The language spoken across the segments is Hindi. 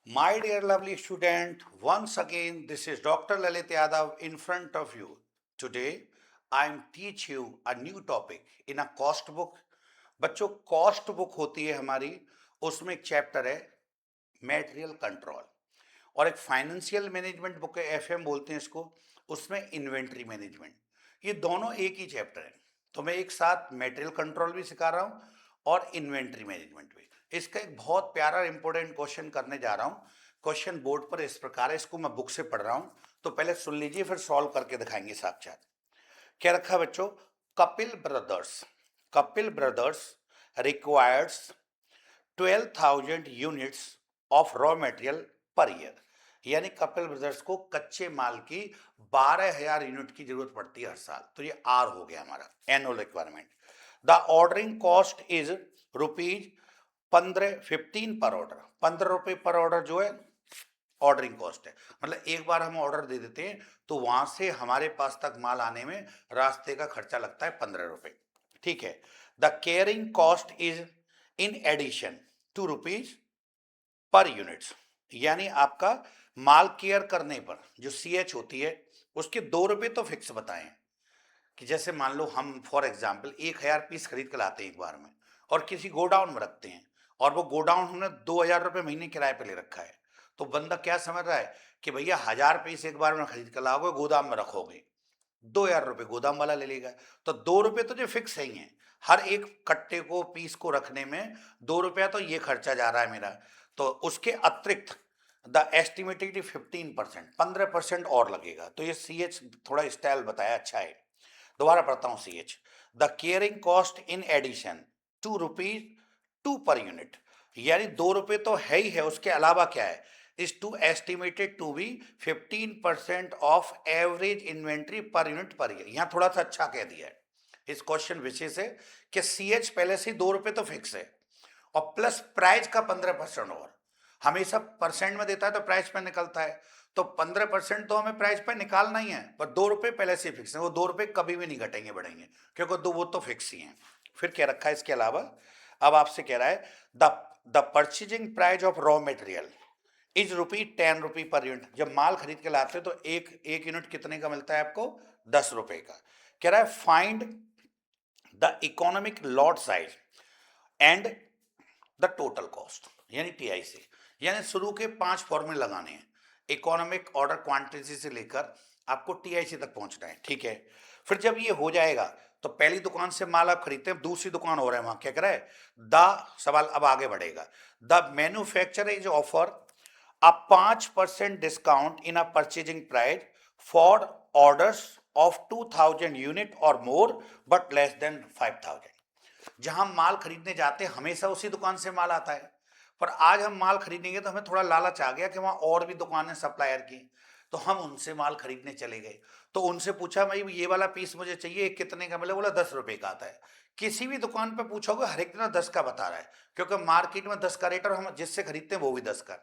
My dear lovely student, once again, this is Dr. Lalit Yadav in front of you. Today, I am teach you a new topic in a cost book. बच्चों कॉस्ट बुक होती है हमारी, उसमें एक चैप्टर है मटेरियल कंट्रोल, और एक फाइनेंशियल मैनेजमेंट बुक है, एफएम बोलते हैं इसको, उसमें इन्वेंट्री मैनेजमेंट। ये दोनों एक ही चैप्टर है। तो मैं एक साथ मटेरियल कंट्रोल भी सिखा रहा हूँ और इन्वेंट्री मैनेजमेंट भी। इसका एक बहुत प्यारा इंपॉर्टेंट क्वेश्चन करने जा रहा हूँ। क्वेश्चन बोर्ड पर इस प्रकार है, इसको मैं बुक से पढ़ रहा हूँ, तो पहले सुन लीजिए, फिर सॉल्व करके दिखाएंगे साक्षात। क्या रखा है बच्चों? Kapil brothers requires 12,000 units of raw material per year. यानी कपिल ब्रदर्स को कच्चे माल की 12,000 यूनिट की जरूरत पड़ती है हर साल। तो ये आर हो गया हमारा annual requirement. The ordering cost is rupees 15 पर ऑर्डर। 15 रुपए पर ऑर्डर जो है ऑर्डरिंग कॉस्ट है। मतलब एक बार हम ऑर्डर दे देते हैं तो वहां से हमारे पास तक माल आने में रास्ते का खर्चा लगता है 15 रुपए। ठीक है। The carrying cost is in addition ₹2 per units. यानी आपका माल केयर करने पर जो CH होती है उसके ₹2 तो फिक्स बताएं। कि जैसे मान लो हम फॉर एग्जाम्पल 1,000 पीस खरीद कर लाते हैं एक बार में, और किसी गोडाउन में रखते हैं, और वो गोडाउन हमने ₹2,000 महीने किराए पे ले रखा है। तो बंदा क्या समझ रहा है कि भैया 1,000 पीस एक बार में खरीद कर लाओगे, गोदाम में रखोगे, ₹2,000 गोदाम वाला ले लेगा। तो ₹2 तो जो फिक्स ही है, हर एक कट्टे को पीस को रखने में ₹2 तो ये खर्चा जा रहा है मेरा। तो उसके अतिरिक्त द एस्टिमेटेड 15%, 15% और लगेगा। तो ये CH थोड़ा स्टाइल बताया, अच्छा है। दोबारा पढ़ता हूँ CH। The carrying cost in addition ₹2 per unit. यानी ₹2 तो है ही है, उसके अलावा क्या है? Is to estimated to be 15% of average inventory per unit per year. यहाँ थोड़ा सा अच्छा कह दिया है इस क्वेश्चन विशेष है कि CH पहले से ₹2 तो फिक्स है, और प्लस प्राइस का 15% और। हमेशा परसेंट में देता है तो प्राइस पे निकलता है, तो 15% तो हमें प्राइस पे निकालना ही है, पर ₹2 पहले से फिक्स है। वो ₹2 कभी भी नहीं घटेंगे बढ़ेंगे, क्योंकि वो तो फिक्स ही हैं। फिर क्या रखा है इसके अलावा? अब आपसे कह रहा है the the purchasing price of raw material is ₹10 per unit. जब माल खरीद के लाते हो तो एक एक यूनिट कितने का मिलता है आपको? ₹10 का। कह रहा है find the economic lot size and the total cost, यानी TIC। यानी शुरू के 5 फॉर्मूले लगाने हैं, इकोनॉमिक ऑर्डर क्वांटिटी से लेकर आपको TIC तक पहुंचना है। ठीक है। फिर जब ये हो जाएगा तो पहली दुकान से माल आप खरीदते हैं, दूसरी दुकान हो रहा है, वहां क्या कर रहा है? द सवाल अब आगे बढ़ेगा। The manufacturer is offer a 5% discount in a purchasing price for orders of 2,000 unit or more but less than 5,000। जहां माल खरीदने जाते हैं हमेशा उसी दुकान से माल आता है, पर आज हम माल खरीदेंगे तो हमें थोड़ा लालच आ गया कि वहां और भी दुकानें सप्लायर की, तो हम उनसे माल खरीदने चले गए। तो उनसे पूछा भाई ये वाला पीस मुझे चाहिए, कितने का मिले? बोला ₹10 का आता है। किसी भी दुकान पे पूछोगे हर एक दिन 10 का बता रहा है, क्योंकि मार्केट में 10 का रेट और हम जिससे खरीदते हैं वो भी 10 का।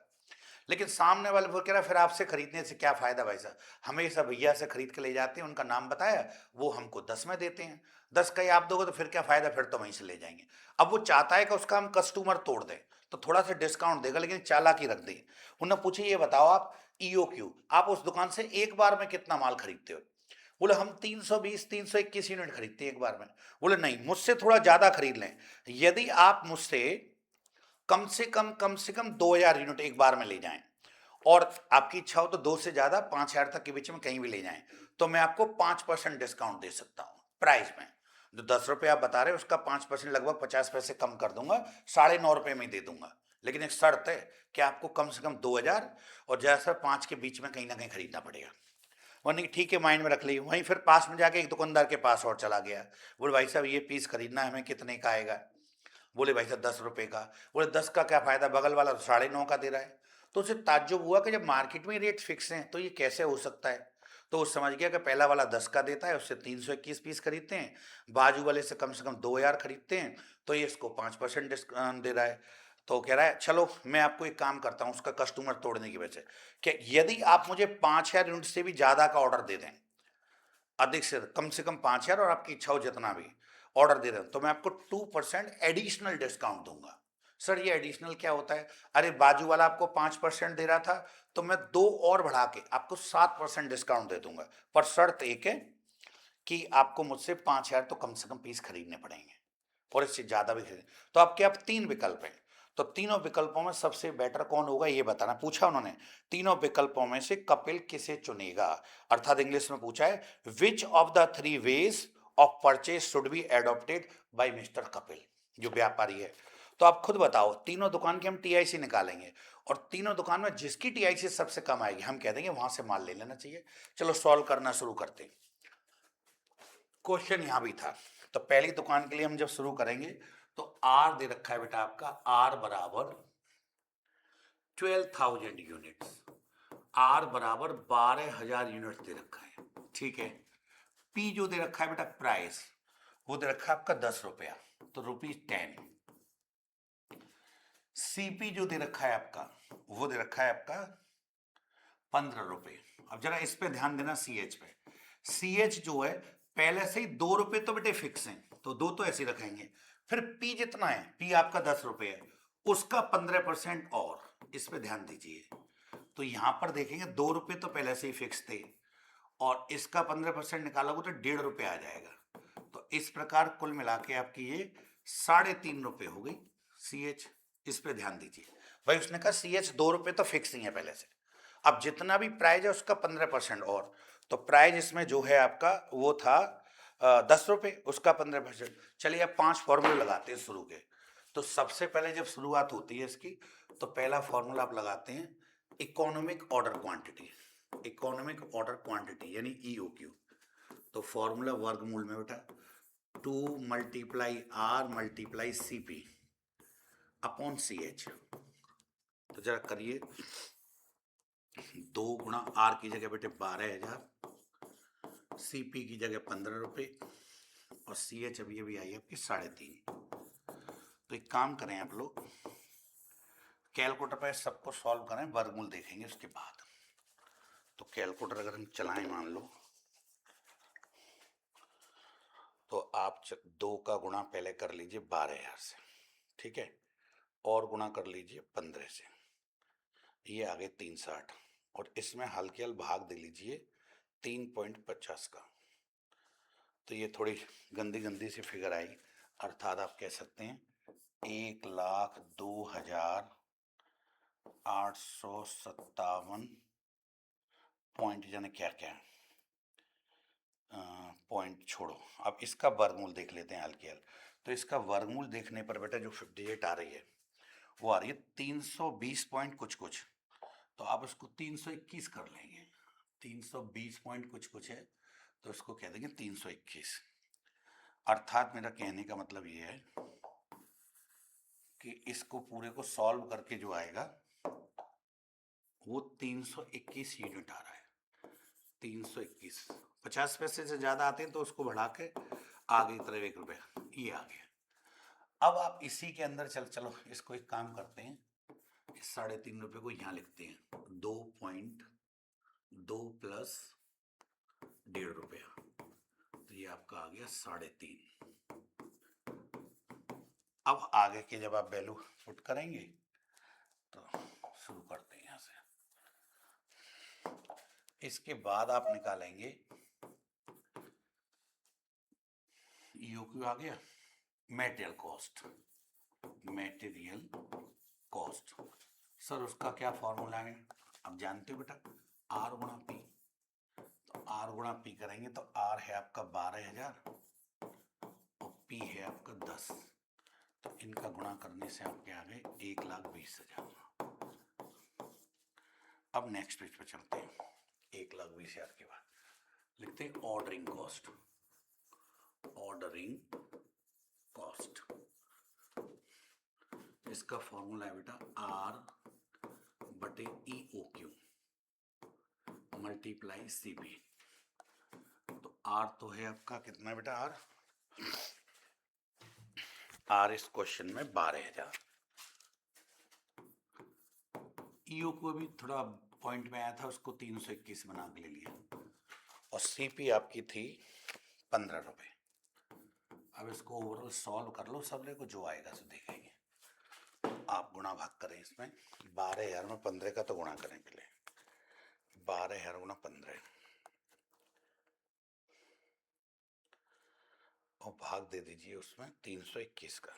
लेकिन सामने वाले वो कह रहा है फिर आपसे खरीदने से क्या फायदा भाई साहब? हमेशा भैया से खरीद के ले जाते हैं, उनका नाम बताया, वो हमको 10 में देते हैं। 10 का ही आप दोगे तो फिर क्या फायदा, फिर तो वहीं से ले जाएंगे। अब वो चाहता है कि उसका हम कस्टमर तोड़ दें, तो थोड़ा सा डिस्काउंट देगा, लेकिन चालाकी रख दें। उन्होंने पूछे ये बताओ आप EOQ, आप उस दुकान से एक बार में कितना माल खरीदते हो? बोले हम 321 यूनिट खरीदते हैं एक बार में। बोले नहीं, मुझसे थोड़ा ज्यादा खरीद लें। यदि आप मुझसे कम से कम 2,000 यूनिट एक बार में ले जाएं, और आपकी इच्छा हो तो 2 से ज्यादा 5,000 तक के बीच में कहीं भी ले जाएं, तो मैं आपको 5% डिस्काउंट दे सकता हूं प्राइस में। जो ₹10 आप बता रहे हैं उसका 5% लगभग 50 पैसे कम कर दूंगा, ₹9.5 में ही दे दूंगा। लेकिन एक शर्त है कि आपको कम से कम 2,000 और जैसा 5 के बीच में कहीं ना कहीं खरीदना पड़ेगा। वरना ठीक है, माइंड में रख ली। वहीं फिर पास में जाके एक दुकानदार के पास और चला गया। बोले भाई साहब ये पीस खरीदना है, हमें कितने का आएगा? बोले भाई साहब ₹10 का। बोले 10 का क्या फायदा, बगल वाला तो 9.5 का दे रहा है। तो उसे ताज्जुब हुआ कि जब मार्केट में रेट फिक्स हैं तो ये कैसे हो सकता है। तो वो समझ गया कि पहला वाला 10 का देता है, उससे 321 पीस खरीदते हैं, बाजू वाले से कम 2,000 खरीदते हैं, तो ये इसको 5% डिस्काउंट दे रहा है। तो कह रहा है चलो मैं आपको एक काम करता हूँ उसका कस्टमर तोड़ने की वजह से, कि यदि आप मुझे 5,000 यूनिट से भी ज़्यादा का ऑर्डर दे दें, अधिक से कम 5,000 और आपकी इच्छा हो जितना भी ऑर्डर दे रहे हो, तो मैं आपको 2% एडिशनल डिस्काउंट दूंगा। सर ये एडिशनल क्या होता है? अरे बाजू वाला आपको 5% दे रहा था, तो मैं 2 और बढ़ा के आपको 7% डिस्काउंट दे दूंगा, पर शर्त एक है कि आपको मुझसे 5,000 तो कम से कम पीस खरीदने पड़ेंगे, और इससे ज्यादा भी खरीदें। तो आपके आप 3 विकल्प हैं, तो तीनों विकल्पों में सबसे बेटर कौन होगा ये बताना पूछा उन्होंने। तीनों विकल्पों में से कपिल किसे चुनेगा, अर्थात इंग्लिश में पूछा है which of the 3 ways of purchase should be adopted by mister Kapil, जो व्यापारी है। तो आप खुद बताओ, तीनों दुकान की हम टीआईसी निकालेंगे, और तीनों दुकान में जिसकी टीआईसी सबसे कम आएगी हम कह देंगे वहां से माल ले लेना चाहिए। चलो सॉल्व करना शुरू करते हैं। क्वेश्चन यहां भी था, तो पहली दुकान के लिए हम जब शुरू करेंगे तो आर दे रखा है बेटा आपका, आर बराबर 12,000 यूनिट्स, आर बराबर 12,000 यूनिट्स दे रखा है, ठीक है। पी जो दे रखा है बेटा प्राइस, वो दे रखा है आपका 10 रुपया, तो ₹10। सीपी जो दे रखा है आपका, वो दे रखा है आपका 15 रुपए। अब जरा इस पे ध्यान देना, सी एच पे। सी एच जो है पहले से ही 2 रुपए तो बेटे फिक्स हैं, तो 2 तो ऐसे रखेंगे। फिर पी जितना है, पी आपका 10 रुपए है, उसका 15% और, इस पे ध्यान दीजिए। तो यहां पर देखेंगे 2 रुपए तो पहले से ही फिक्स थे, और इसका 15% निकालोगे तो 1.5 रुपए आ जाएगा। तो इस प्रकार कुल मिला के आपकी ये 3.5 रुपए हो गई सी एच। इस पे ध्यान दीजिए भाई, उसने कहा सी एच 2 रुपए तो फिक्स ही है पहले से, अब जितना भी प्राइज है उसका 15% और, तो प्राइज इसमें जो है आपका वो था 10 रुपए, उसका 15%। चलिए अब 5 फॉर्मूले लगाते हैं शुरू के। तो सबसे पहले जब शुरुआत होती है इसकी, तो पहला फॉर्मूला आप लगाते हैं economic order quantity, economic order quantity यानी ईओक्यू। तो फॉर्मूला वर्गमूल में बेटा 2 multiply R multiply C P upon C H. तो जरा करिए, 2 गुणा आर की जगह बेटे 12,000, सीपी की जगह 15 रुपए, और सी एच अभी अभी आई आपकी 3.5। तो एक काम करें आप लोग, कैलकुलेटर पर सबको सॉल्व करें, वर्गमूल देखेंगे उसके बाद। तो कैलकुलेटर अगर हम चलाएं मान लो, तो आप 2 का गुणा पहले कर लीजिए 12,000 से, ठीक है, और गुणा कर लीजिए 15 से, ये आ गए 360, और इसमें हल्के हल भाग दे लीजिए 3.50 का। तो ये थोड़ी गंदी गंदी सी फिगर आई, अर्थात आप कह सकते हैं 1,02,857 पॉइंट, जाने क्या क्या पॉइंट छोड़ो। अब इसका वर्गमूल देख लेते हैं हल्के हल। तो इसका वर्गमूल देखने पर बेटा जो डिजिट आ रही है वो आ रही है 320 पॉइंट कुछ कुछ, तो आप उसको 321 कर लेंगे। 320 पॉइंट कुछ कुछ है, तो इसको कह देंगे 321। अर्थात मेरा कहने का मतलब ये है कि इसको पूरे को सॉल्व करके जो आएगा वो 321 यूनिट आ रहा है। 321, 50 पैसे से ज्यादा आते हैं तो उसको बढ़ा के आगे की तरफ 1 रुपया, ये आ गया। अब आप इसी के अंदर चलो इसको एक काम करते हैं, इस 3.5 रुपए को यहाँ लिखते हैं 2.2 प्लस 1.5 रुपया, तो ये आपका आ गया 3.5। अब आगे के जब आप वैल्यू पुट करेंगे तो शुरू करते हैं यहाँ से। इसके बाद आप निकालेंगे ईओक्यू आ गया, material cost, material cost. Sir उसका क्या फॉर्मूला है, आप जानते हो बेटा, आर गुणा पी। तो आर गुणा पी करेंगे तो आर है आपका 12,000 और पी है आपका 10, तो इनका गुणा करने से आपके आ गए 1,20,000। अब नेक्स्ट पेज पे चलते हैं, 1,20,000 के बाद लिखते हैं ऑर्डरिंग कॉस्ट, ऑर्डरिंग कॉस्ट। इसका फॉर्मूला है बेटा आर बटे E O Q multiply C B. तो आर तो है आपका कितना बेटा, आर इस क्वेश्चन में 12,000। ईओ को भी थोड़ा पॉइंट में आया था, उसको 321 बना के ले लिया, और सीपी आपकी थी 15 रुपए। अब इसको ओवरऑल सॉल्व कर लो, सब को जो आएगा सो देखेंगे। आप गुणा भाग करें इसमें 12,000 में 15 का तो गुणा करें पहले 12,000 गुणा 15 और भाग दे दीजिए उसमें 321 का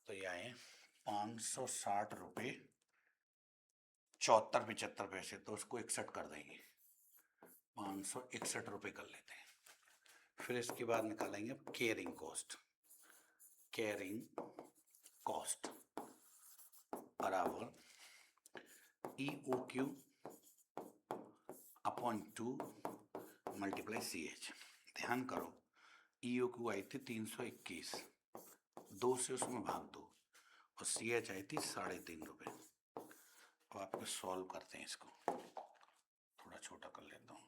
तो ये आए 560 रुपये 74-75 तो उसको 61 कर देंगे 561 रुपये कर लेते हैं। फिर इसके बाद निकालेंगे कैरिंग कॉस्ट बराबर EOQ अपॉन 2 मल्टीप्लाई CH। ध्यान करो EOQ आई थी 321 2 से उसमें भाग दो और CH आई थी 3.5 रुपये। अब आपको सॉल्व करते हैं इसको थोड़ा छोटा कर लेता हूँ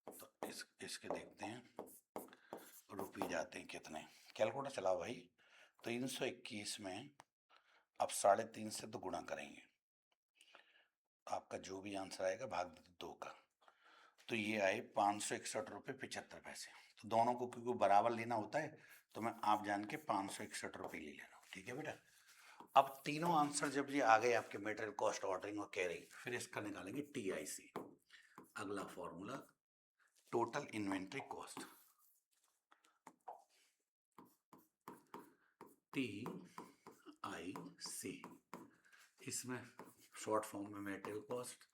तो इसके देखते हैं रुपये जाते हैं कितने कैलकुलेटर चलाओ भाई 321 में अब 3.5 से तो गुणा करेंगे आपका जो भी आंसर आएगा भाग 2 का तो ये आए 561 रुपये 75 पैसे। तो दोनों को क्योंकि बराबर लेना होता है तो मैं आप जान के 561 रुपये ले ले रहा हूँ। ठीक है बेटा। अब तीनों आंसर जब ये आ गए आपके मटेरियल कॉस्ट ऑर्डरिंग और कैरिंग फिर इसका निकालेंगे TIC। अगला formula total inventory cost TIC इसमें शॉर्ट फॉर्म में मटेरियल कॉस्ट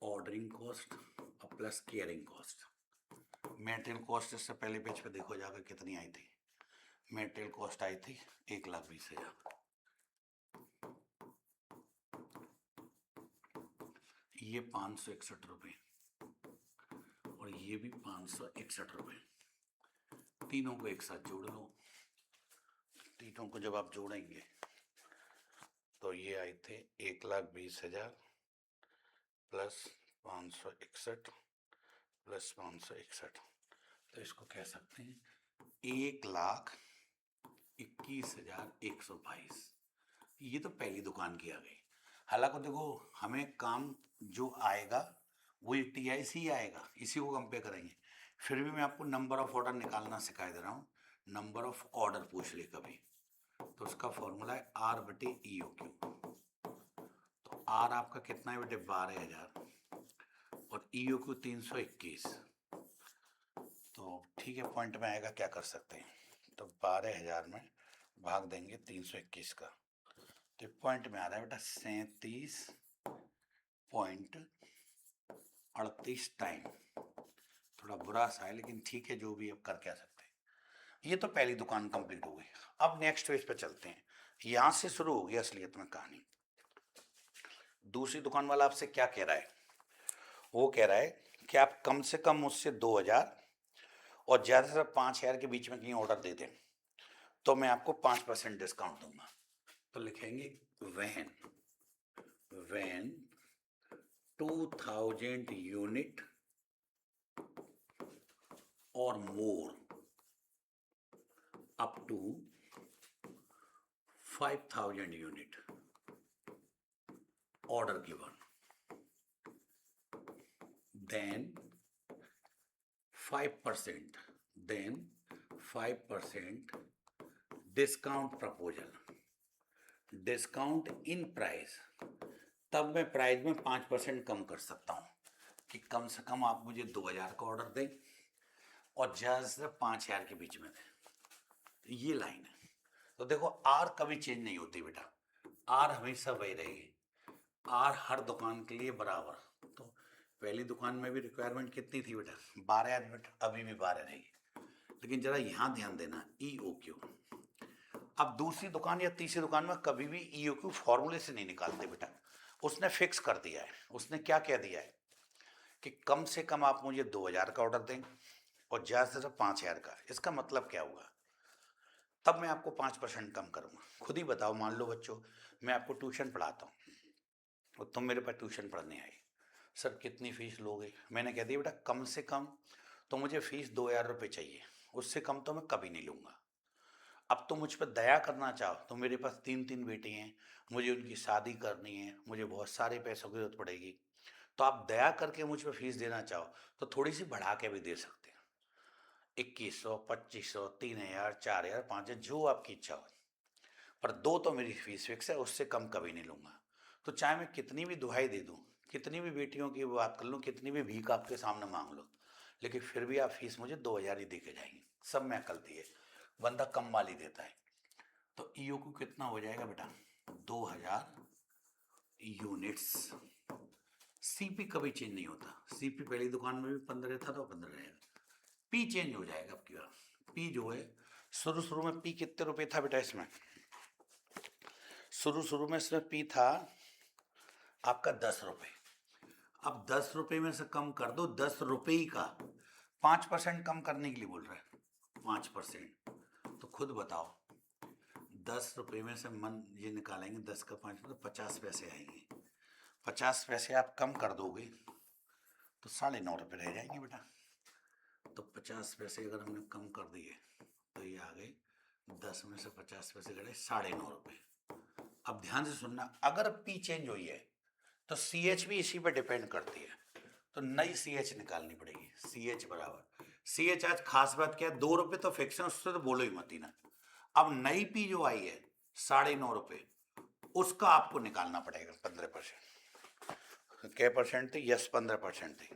ऑर्डरिंग कॉस्ट और plus caring cost. Material cost इससे पहले पेज पे देखो जाकर कितनी आई थी। मटेरियल कॉस्ट आई थी 1,20,000 ये 561 रुपये और ये भी 561 रुपये तीनों को एक साथ जोड़ लो। तीनों को जब आप जोड़ेंगे तो ये आए थे 1,20,000 प्लस 561 प्लस 561 तो इसको कह सकते हैं 1,21,122। ये तो पहली दुकान की आ गई। हालांकि देखो हमें काम जो आएगा वो TIC ही आएगा इसी को कंपेयर करेंगे। फिर भी मैं आपको नंबर ऑफ ऑर्डर निकालना सिखा दे रहा हूँ। नंबर ऑफ ऑर्डर पूछ ले कभी तो उसका फॉर्मूला है R/EOQ। तो R आपका कितना है बेटे 12,000 और EOQ 321 तो ठीक है पॉइंट में आएगा क्या कर सकते हैं तो 12,000 में भाग देंगे 321 का तो पॉइंट में आ रहा है बेटा 37.38 टाइम। थोड़ा बुरा सा है लेकिन ठीक है जो भी अब कर क्या सकते हैं। ये तो पहली दुकान कंप्लीट हो गई। अब नेक्स्ट पेज पे चलते हैं। यहां से शुरू होगी असलियत में कहानी। दूसरी दुकान वाला आपसे क्या कह रहा है वो कह रहा है कि आप कम से कम मुझसे 2,000 और ज़्यादा से 5,000 के बीच में कहीं ऑर्डर दे दें तो मैं आपको 5% डिस्काउंट दूंगा। तो लिखेंगे when 2,000 यूनिट और मोर up to 5,000 unit order given then 5% discount proposal discount in price. तब मैं प्राइस में 5% कम कर सकता हूं कि कम से कम आप मुझे 2,000 का ऑर्डर दें और ज़्यादा से 5,000 के बीच में दें। ये लाइन है। तो देखो R कभी चेंज नहीं होती बेटा R हमेशा वही रहेगी। R हर दुकान के लिए बराबर। तो पहली दुकान में भी रिक्वायरमेंट कितनी थी बेटा 12 यूनिट अभी भी 12 रहेगी। लेकिन जरा यहां ध्यान देना EOQ। अब दूसरी दुकान या तीसरी दुकान में कभी भी EOQ फॉर्मूले से नहीं निकालते बेटा। उसने फिक्स कर दिया है। उसने क्या कह दिया है कि कम से कम आप मुझे 2,000 का ऑर्डर दें और ज़्यादा से ज़्यादा 5,000 का। इसका मतलब क्या हुआ तब मैं आपको 5% कम करूँगा। खुद ही बताओ मान लो बच्चों मैं आपको ट्यूशन पढ़ाता हूँ और तुम मेरे पास ट्यूशन पढ़ने आए। सर कितनी फीस लोगे। मैंने कह दिया बेटा कम से कम तो मुझे फीस 2,000 रुपये चाहिए उससे कम तो मैं कभी नहीं लूँगा। अब तो मुझ पर दया करना चाहो तो मेरे पास 3 बेटे हैं मुझे उनकी शादी करनी है मुझे बहुत सारे पैसों की जरूरत पड़ेगी। तो आप दया करके मुझ पर फीस देना चाहो तो थोड़ी सी बढ़ा के भी दे सकते हैं 2,100 2,500 3,000 4,000 5,000 जो आपकी इच्छा हो। पर 2 तो मेरी फीस फिक्स है, उससे कम कभी नहीं लूँगा। तो चाहे मैं कितनी भी दुहाई दे दूँ, कितनी भी बेटियों की बात कर लूँ, कितनी भी भीख आपके सामने मांग लो, लेकिन फिर भी आप फीस मुझे 2,000 ही दे के जाएंगे। सब मैं गलती है, बंदा कम वाली देता है। तो ईओ को कितना हो जाएगा बेटा? 2,000 यूनिट्स। सीपी कभी चेंज नहीं होता, सीपी पहली दुकान में भी 15 था तो 15 रहेगा। पी चेंज हो जाएगा आपकी बार। पी जो है, शुरू शुरू में पी कितने रुपए था बेटा इसमें? शुरू में इसमें पी था आपका 10 रुपए। अब 10 रुपए में से कम कर दो 10 रुपए ही का 5% कम करने के लिए बोल रहा है, 5%। तो खुद बताओ, 10 रुपए में से मन ये निकालेंगे, 10 का 5 मतलब 50 पैसे आएंगे। 50 पैसे आप कम कर दोगे तो 9.5 रुपये रह जाएंगे बेटा। तो 50 पैसे अगर हमने कम कर दिए तो ये आ गए, 10 में से 50 पैसे गए 9.5 रुपये। अब ध्यान से सुनना, अगर पी चेंज हुई है तो सी एच भी इसी पे डिपेंड करती है, तो नई सी एच निकालनी पड़ेगी। सी एच बराबर, सी एच आज खास बात क्या है, 2 रुपये तो फिक्स है, उससे तो बोलो ही मत ही ना। अब नई पी जो आई है 9.5 रुपये, उसका आपको निकालना पड़ेगा 15%। क्या परसेंट थी? यस 15% थी।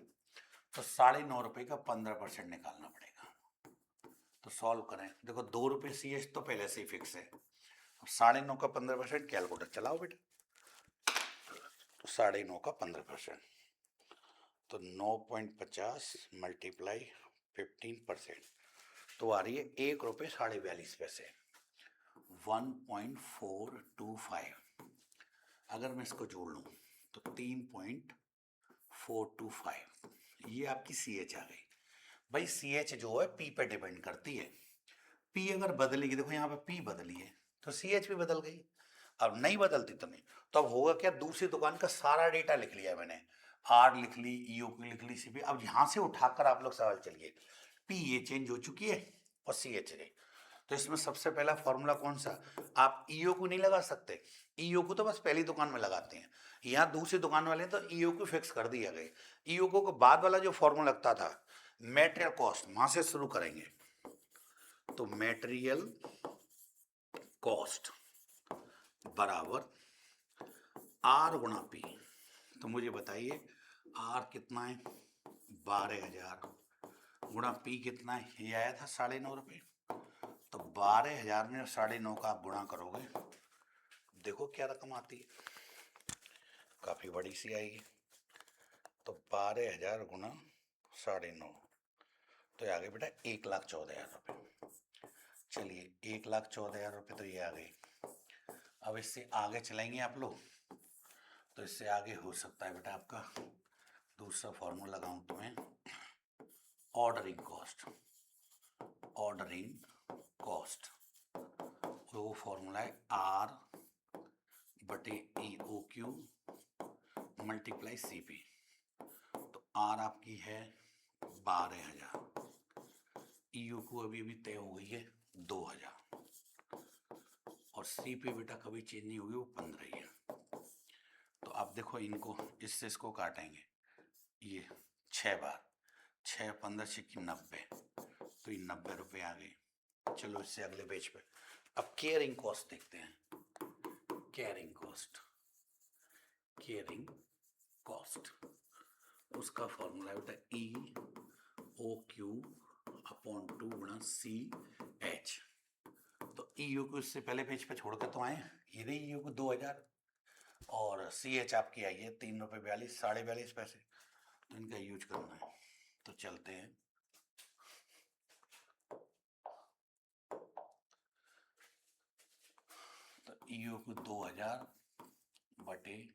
तो 9.5 रुपये का 15% निकालना पड़ेगा। तो सॉल्व करें, देखो 2 रुपये सी एच तो पहले से ही फिक्स है। 9.5 का 15%, कैलकुलेटर चलाओ बेटा। तो 9.5 का 15%, तो 9.50 मल्टीप्लाई 15%, तो आ रही है 1 रुपये 42 पैसे, 1.425। अगर मैं इसको जोड़ लूँ तो 3.425, ये आपकी सी एच आ गई। भाई सी एच जो है पी पे डिपेंड करती है, पी अगर बदलेगी, देखो यहाँ पे पी बदली है तो सी एच भी बदल गई। अब नहीं बदलती तो नहीं, तो अब होगा क्या, दूसरी दुकान का सारा डेटा लिख लिया मैंने, आर लिख ली, ईओ की लिख ली, सीपी। अब यहाँ से उठाकर आप लोग सवाल चलिए, पी ये चेंज हो चुकी है और सी एच गई, तो इसमें सबसे पहला फॉर्मूला कौन सा? आप ईओ को नहीं लगा सकते, ईओ को तो बस पहली दुकान में लगाते हैं, यहाँ दूसरी दुकान वाले तो ईओ को फिक्स कर दिया गया। ईओ को बाद वाला जो फॉर्मूला लगता था मेटेरियल कॉस्ट, वहां से शुरू करेंगे। तो मेटेरियल कॉस्ट बराबर आर गुणा पी। तो मुझे बताइए आर कितना है? 12,000 गुणा पी कितना है? ये आया था 9.5 रुपये। तो 12,000 में 9.5 का आप गुणा करोगे, देखो क्या रकम आती है, काफी बड़ी सी आएगी। तो 12,000 गुणा 9.5, तो ये आ गए बेटा 1,14,000 रुपये। चलिए 1,14,000 रुपये तो ये आ गई। अब इससे आगे चलेंगे आप लोग, तो इससे आगे हो सकता है बेटा आपका दूसरा फॉर्मूला लगाऊं तुम्हें, ऑर्डरिंग कॉस्ट। ऑर्डरिंग कॉस्ट, वो फॉर्मूला है आर बटे E O Q multiply C P. तो आर आपकी है 12,000, ई ओ क्यू अभी अभी तय हो गई है 2,000, और सी पी बेटा कभी चेंज नहीं होगी, वो 15 ही है। तो आप देखो इनको, इससे इसको काटेंगे, ये 6 बार, 6 15 6 90, तो ये 90 रुपये आ गए। चलो इससे अगले पेज पे अब केयरिंग कॉस्ट देखते हैं। केयरिंग कॉस्ट, केयरिंग कॉस्ट, उसका फॉर्मूला बेटा ई ओ क्यू अपॉन 2 गुणा सी एच। तो ई यू को इससे पहले पेज पे छोड़ के तो आए, ये रही ई यू को 2,000, और सी एच आपकी आई है 3 रुपये 42 पैसे, तो इनका यूज करना है। तो चलते हैं, तो ईओ को 2,000 बटे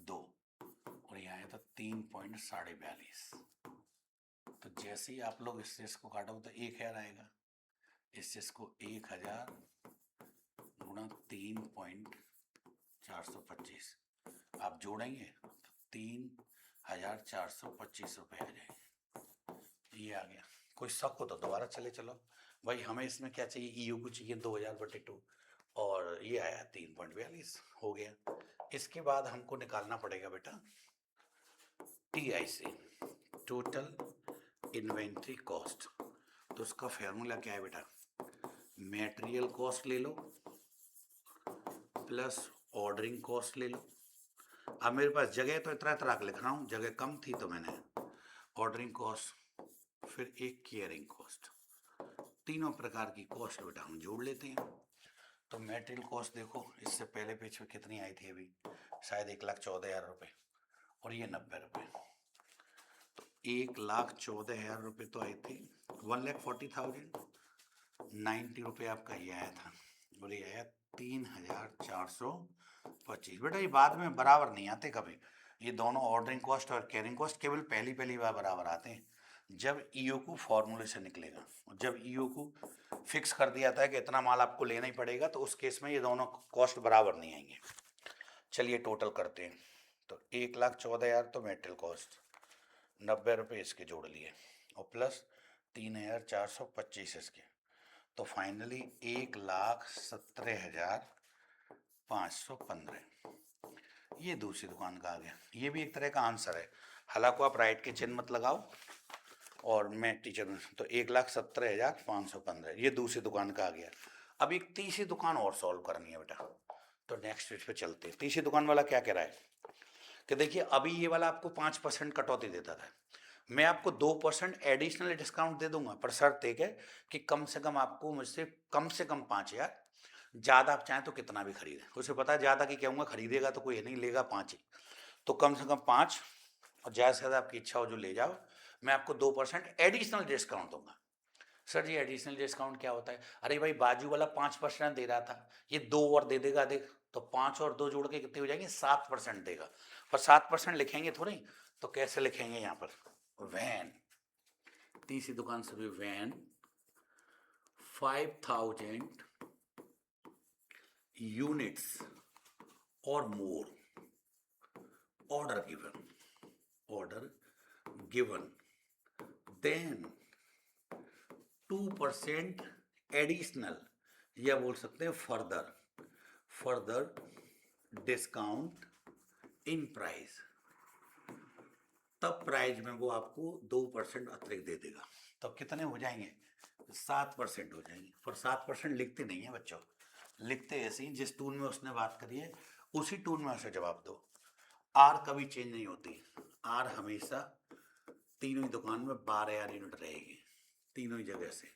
2, और यहाँ आया था 3.42। तो जैसे ही आप लोग इससे इसको काटोगे तो 1,000 आएगा, इससे इसको 1,000 गुणा 3.425 आप जोड़ेंगे तो 3,425 रुपये आ जाएंगे। ये आ गया। कोई शक हो तो दोबारा चले चलो। भाई हमें इसमें क्या चाहिए, ईयू को चाहिए 2,000 बटे 2, और ये आया 3.42 हो गया। इसके बाद हमको निकालना पड़ेगा बेटा TIC, टोटल इन्वेंट्री कॉस्ट। तो उसका फॉर्मूला क्या है बेटा, मेटेरियल कॉस्ट ले लो प्लस ऑर्डरिंग कॉस्ट ले लो। अब मेरे पास जगह तो इतना इतना लिख रहा हूँ, जगह कम थी तो मैंने ऑर्डरिंग कॉस्ट, फिर एक केयरिंग कॉस्ट, तीनों प्रकार की कॉस्ट बेटा हम जोड़ लेते हैं। तो मेटेरियल कॉस्ट देखो, इससे पहले पेज पे कितनी आई थी अभी, शायद 1,14,000 रुपये, और ये 90 रुपये, तो 1,14,000 रुपये तो आई थी। 1,40,000, 90 रुपये आपका ये आया था, और ये आया 3,425। बेटा ये बाद में बराबर नहीं आते कभी, ये दोनों ऑर्डरिंग कॉस्ट और कैरिंग कॉस्ट केवल पहली बार बराबर आते हैं जब ईओक्यू फॉर्मूले से निकलेगा। जब ईओक्यू फिक्स कर दिया था कि इतना माल आपको लेना ही पड़ेगा, तो उस केस में ये दोनों कॉस्ट बराबर नहीं आएंगे। चलिए टोटल करते हैं। तो 1,14,000 तो मेटेरियल कॉस्ट, 90 रुपये इसके जोड़ लिए, और प्लस 3,425 इसके, तो फाइनली 1,17,515 ये दूसरी दुकान का आ गया। ये भी एक तरह का आंसर है, हालांकि आप राइट के चिन्ह मत लगाओ, और मैं टीचर में तो 1,17,515 ये दूसरी दुकान का आ गया। अब एक तीसरी दुकान और सॉल्व करनी है बेटा, तो नेक्स्ट पेज पे चलते हैं। तीसरी दुकान वाला क्या कह रहा है कि देखिए अभी ये वाला आपको 5% कटौती देता था, मैं आपको 2% एडिशनल डिस्काउंट दे दूंगा, पर शर्त एक है कि कम से कम आपको मुझसे कम से कम 5,000, ज़्यादा आप चाहें तो कितना भी खरीदें, उसे पता है ज़्यादा की कहूँगा खरीदेगा तो कोई नहीं लेगा, 5 ही, तो कम से कम 5, और ज़्यादा से ज़्यादा आपकी इच्छा हो जो ले जाओ, मैं आपको 2% एडिशनल डिस्काउंट दूंगा। सर जी एडिशनल डिस्काउंट क्या होता है? अरे भाई बाजू वाला 5% दे रहा था, ये 2 और दे देगा, देख तो 5 और 2 जोड़ के कितने हो जाएंगे, 7% देगा। पर 7% लिखेंगे थोड़ी, तो कैसे लिखेंगे यहाँ पर, वैन, तीसरी दुकान से भी वैन 5,000 यूनिट्स और मोर, ऑर्डर गिवन, देन 2% एडिशनल, या बोल सकते हैं फर्दर डिस्काउंट इन प्राइस, तब प्राइस में वो आपको 2% अतिरिक्त दे देगा। तो कितने हो जाएंगे, 7% हो जाएंगे। पर 7% लिखते नहीं है बच्चों, लिखते ऐसे ही जिस टून में उसने बात करी है उसी टून में उसे जवाब दो। आर कभी चेंज नहीं होती, आर हमेशा तीनों ही दुकान में 12,000 यूनिट रहेगी, तीनों ही जगह से।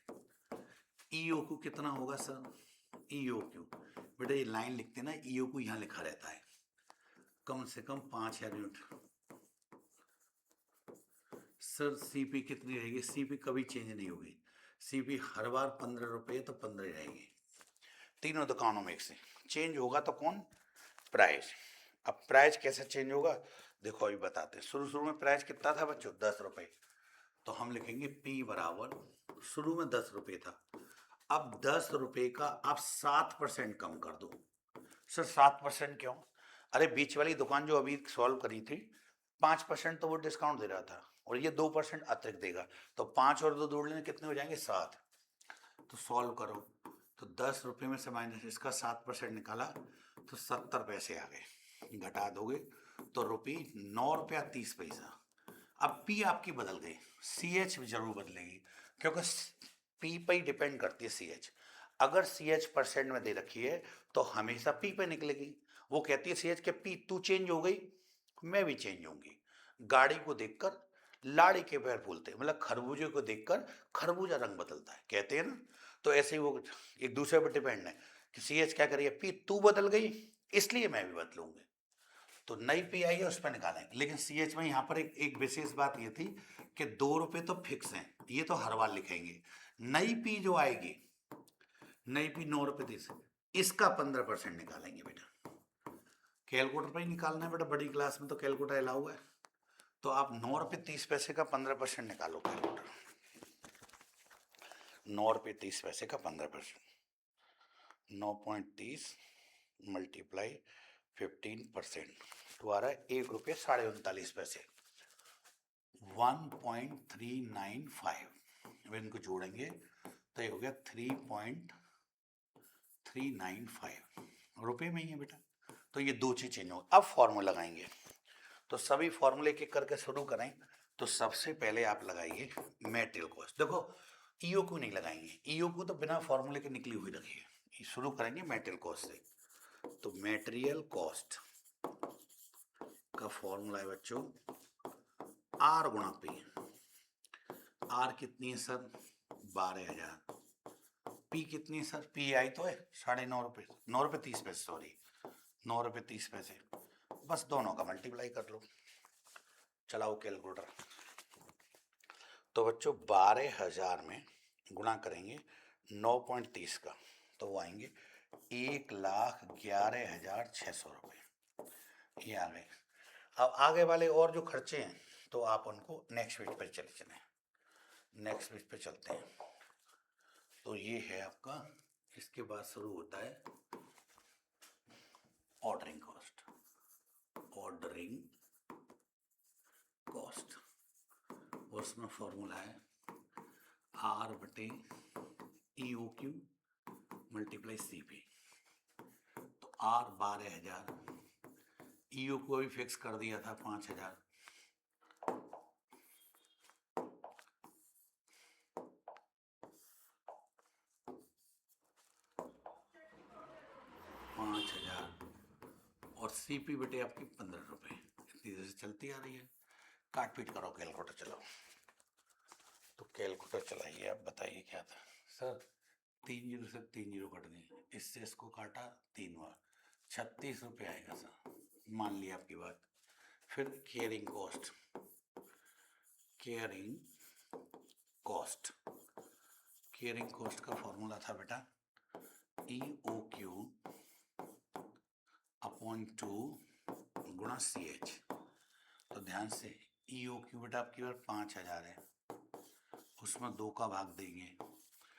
ईओक्यू कितना होगा सर, ईओक्यू बेटा ये लाइन लिखते ना, ईओक्यू यहाँ लिखा रहता है, कम से कम 5,000 यूनिट। सर सीपी कितनी रहेगी, सीपी कभी चेंज नहीं होगी, सीपी हर बार 15 रुपये तो 15 रहेगी, तीनों दुकानों में एक से। चेंज होगा तो कौन, प्राइस। अब प्राइस कैसे चेंज होगा, देखो अभी बताते हैं। शुरू में प्राइस कितना था बच्चों, 10 रुपये, तो हम लिखेंगे P बराबर, शुरू में 10 रुपये था, अब 10 रुपये का आप 7% कम कर दो। सर 7% क्यों, अरे बीच वाली दुकान जो अभी सॉल्व करी थी 5% तो वो डिस्काउंट दे रहा था, और ये 2% अतिरिक्त देगा, तो 5 और 2 जोड़ लेने कितने हो जाएंगे, 7। तो सॉल्व करो, तो 10 रुपये में से माइनस इसका 7% निकाला तो 70 पैसे आ गए, घटा दोगे तो ₹9.30। अब पी आपकी बदल गई, CH जरूर बदलेगी, क्योंकि पी पे ही डिपेंड करती है CH। अगर CH परसेंट में दे रखी है तो हमेशा पी पे निकलेगी। वो कहती है CH के पी तू चेंज हो गई, मैं भी चेंज होंगी। गाड़ी को देखकर लाड़ी के पैर फूलते, मतलब खरबूजे को देखकर खरबूजा रंग बदलता है, कहते हैं ना। तो ऐसे ही वो एक दूसरे पर डिपेंड है कि CH क्या करिए, पी तू बदल गई इसलिए मैं भी बदलूंगी, तो नई पी आई है उस पर निकालेंगे। लेकिन CH में यहाँ पर एक विशेष बात ये थी कि 2 रुपये तो फिक्स हैं, ये तो हर बार लिखेंगे। नई पी जो आएगी, नई पी 9 रुपये 30, इसका 15% निकालेंगे बेटा, कैलकुलेटर पर ही निकालना है बेटा, बड़ी क्लास में तो कैलकुलेटर अलाउ है। तो आप 9 रुपये 30 पैसे का 15% निकालो कैलकुलेटर, 9 रुपये 30 पैसे का 15%, 9.30 मल्टीप्लाई 15%, तो आ रहा है ₹1.39, 1.395। अब इनको जोड़ेंगे तो ये हो गया 3.395 रुपये में ही है बेटा। तो ये दो चीज चेंज हो। अब फॉर्मूला लगाएंगे, तो सभी फॉर्मूले के करके शुरू करें। तो सबसे पहले आप लगाइए मेटेरियल कॉस्ट। देखो ईओक्यू नहीं लगाएंगे, ईओक्यू तो बिना फॉर्मूले के निकली हुई रखी है। शुरू करेंगे मेटेरियल कॉस्ट से। तो मेटेरियल कॉस्ट का फॉर्मूला है बच्चों आर गुणा पी। आर कितनी है सर? 12,000। पी कितनी है सर? पी आई तो है 9.5 रुपये, 9 रुपये 30 पैसे, सॉरी 9 रुपये 30 पैसे। बस दोनों का मल्टीप्लाई कर लो, चलाओ कैलकुलेटर। तो बच्चों 12,000 में गुणा करेंगे 9.30 का, तो वो आएंगे 1,11,600 रुपये। ये आ गए। अब आगे वाले और जो खर्चे हैं तो आप उनको नेक्स्ट पेज पर चले चलें। नेक्स्ट पेज पे चलते हैं। तो ये है आपका, इसके बाद शुरू होता है ऑर्डरिंग कॉस्ट। ऑर्डरिंग कॉस्ट, उसमें फॉर्मूला है आर बटे E O Q multiply C P. तो आर 12,000, ई ओ को भी फिक्स कर दिया था 5,000, और सीपी बटे आपकी 15 रुपये। इतनी देर से चलती आ रही है। काट पीट करो, कैलकुलेटर चलाओ। तो कैलकुलेटर चलाइए, आप बताइए क्या था सर? 3 जीरो से 3 जीरो कट गए, इससे इसको काटा 3 बार, 36 रुपये आएगा सर। मान लिया आपकी बात। फिर caring cost, caring cost, caring cost का फॉर्मूला था बेटा ई ओ क्यू अपॉन 2 गुणा सी एच। तो ध्यान से ई ओ क्यू बेटा आपकी बार 5,000 है, उसमें 2 का भाग देंगे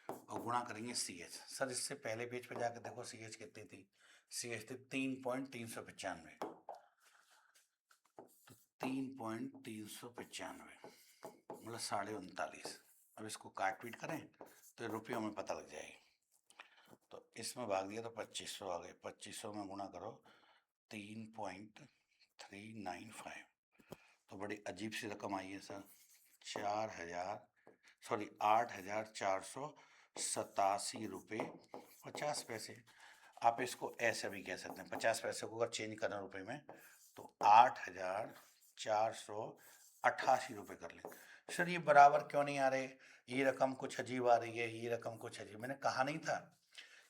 और गुणा करेंगे सी एच। सर इससे पहले पेज पे जाकर देखो सी एच कितनी थी? सी एच थी 3.395। तो 3.395 मतलब 39.5। अब इसको काट पीट करें तो रुपयों में पता लग जाएगी। तो इसमें भाग दिया तो 2500 आ गए, 2500 में गुणा करो 3.395। तो बड़ी अजीब सी रकम आई है सर, 8,487 रुपये 50 पैसे। आप इसको ऐसे भी कह सकते हैं, 50 पैसे को अगर चेंज करना रुपये में तो 8,488 रुपये कर लें। सर ये बराबर क्यों नहीं आ रहे? ये रकम कुछ अजीब आ रही है, ये रकम कुछ अजीब। मैंने कहा नहीं था,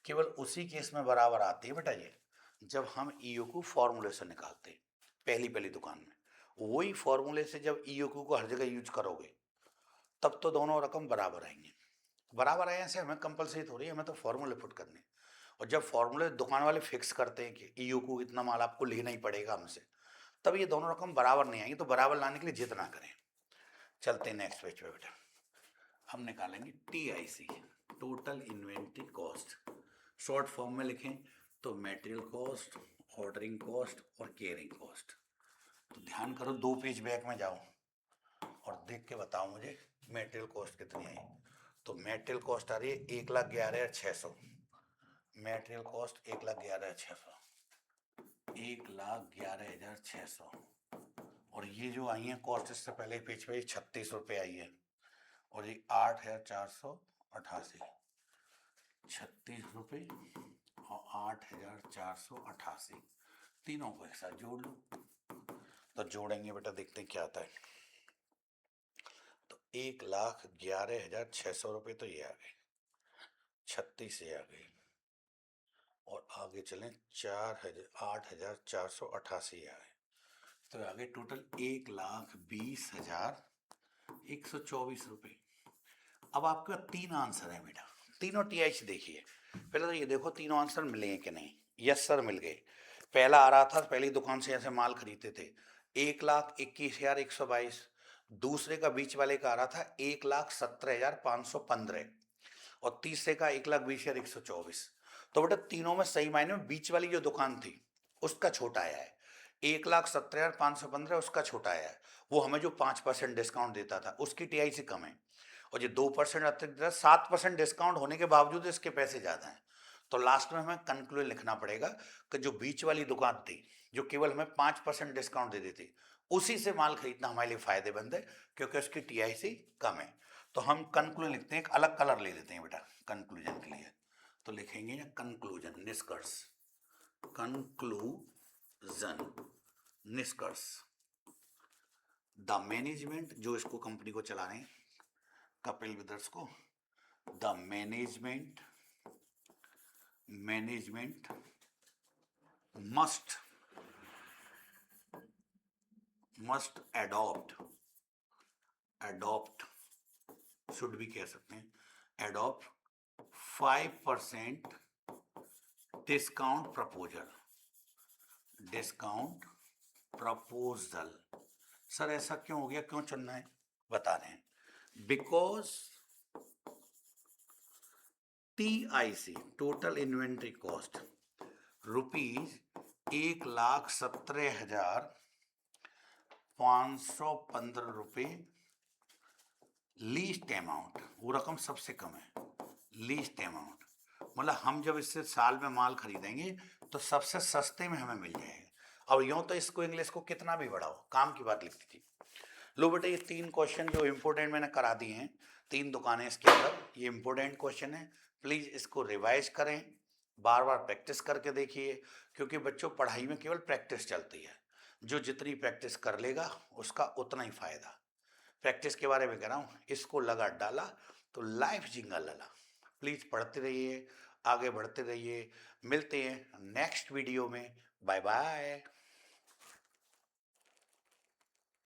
केवल उसी केस में बराबर आती है बेटा ये, जब हम ईओ को फॉर्मूले से निकालते पहली दुकान में। वही फॉर्मूले से जब ईओ को हर जगह यूज करोगे तब तो दोनों रकम बराबर आएंगे। बराबर आए से हमें कंपलसरी थोड़ी है, हमें तो फॉर्मूले पुट करने। और जब फॉर्मूले दुकान वाले फिक्स करते हैं कि ईओ को इतना माल आपको लेना ही पड़ेगा हमसे, तब ये दोनों रकम बराबर नहीं आएंगी। तो बराबर लाने के लिए जितना करें। चलते हैं नेक्स्ट पेज पे बेटा। हम निकालेंगे TIC, total inventory cost. Short form में लिखें तो मटेरियल कॉस्ट, ऑर्डरिंग कॉस्ट और केयरिंग कॉस्ट। तो ध्यान करो, 2 पेज बैक में जाओ और देख के बताओ मुझे मटेरियल कॉस्ट कितनी है। तो मटेरियल कॉस्ट आ रही है 1,11,600। Material cost 1,11,600, 1,11,600। और ये जो आई है कॉस्ट इससे पहले पेज पे 36 रुपये आई है, और ये 8,488, 36 रुपये और 8,488, तीनों को एक साथ जोड़ लो। तो जोड़ेंगे बेटा, देखते हैं क्या आता है। तो 1,11,600 रुपये तो ये आ गए, 36 ये आ गई, और आगे चलें 8,488 आ गए। तो आगे टोटल 1,20,124 रुपये। अब आपका 3 आंसर है बेटा, तीनों टीआईसी देखिए। पहले तो ये देखो तीनों आंसर मिले हैं कि नहीं। यस सर मिल गए। पहला आ रहा था, पहली दुकान से ऐसे माल खरीदते थे 1,21,122। दूसरे का बीच वाले का आ रहा था 1,17,515, और तीसरे का 1,20,124। तो बेटा तीनों में सही मायने में बीच वाली जो दुकान थी उसका छोटा आया है। 1,17,515 उसका छोटा आया है। वो हमें जो 5% डिस्काउंट देता था उसकी टीआई से कम है, और ये 2% अतिरिक्त 7% डिस्काउंट होने के बावजूद इसके पैसे ज़्यादा हैं। तो लास्ट में हमें कंक्लूजन लिखना पड़ेगा कि जो बीच वाली दुकान थी जो केवल हमें 5% डिस्काउंट दे देती, उसी से माल खरीदना हमारे लिए फायदेमंद है, क्योंकि उसकी टीआईसी कम है। तो हम कंक्लूजन लिखते हैं, एक अलग कलर ले लेते हैं बेटा कंक्लूजन के लिए। तो लिखेंगे कंक्लूजन, निष्कर्ष। कंक्लूजन, निष्कर्ष। द मैनेजमेंट, जो इसको कंपनी को चला रहे हैं कपिल ब्रदर्स को, the management must adopt should भी कह सकते हैं, adopt 5% डिस्काउंट प्रपोजल। सर ऐसा क्यों हो गया, क्यों चुनना है, बता रहे हैं। Because TIC, total inventory cost, ₹1,17,515 least amount, वो रकम सबसे कम है, लीस्ट अमाउंट मतलब हम जब इससे साल में माल खरीदेंगे तो सबसे सस्ते में हमें मिल जाएगा। और यूं तो इसको इंग्लिश को कितना भी बढ़ाओ, काम की बात लिखती थी। लो बेटे, ये 3 क्वेश्चन जो इंपॉर्टेंट मैंने करा दिए हैं, 3 दुकानें इसके अंदर, ये इंपॉर्टेंट क्वेश्चन है। प्लीज इसको रिवाइज करें, बार बार प्रैक्टिस करके देखिए, क्योंकि बच्चों पढ़ाई में केवल प्रैक्टिस चलती है, जो जितनी प्रैक्टिस कर लेगा उसका उतना ही फायदा। प्रैक्टिस के बारे में कह रहा हूँ, इसको लगा डाला तो लाइफ जिंगा लला। प्लीज पढ़ते रहिए, आगे बढ़ते रहिए, मिलते हैं नेक्स्ट वीडियो में। Bye bye.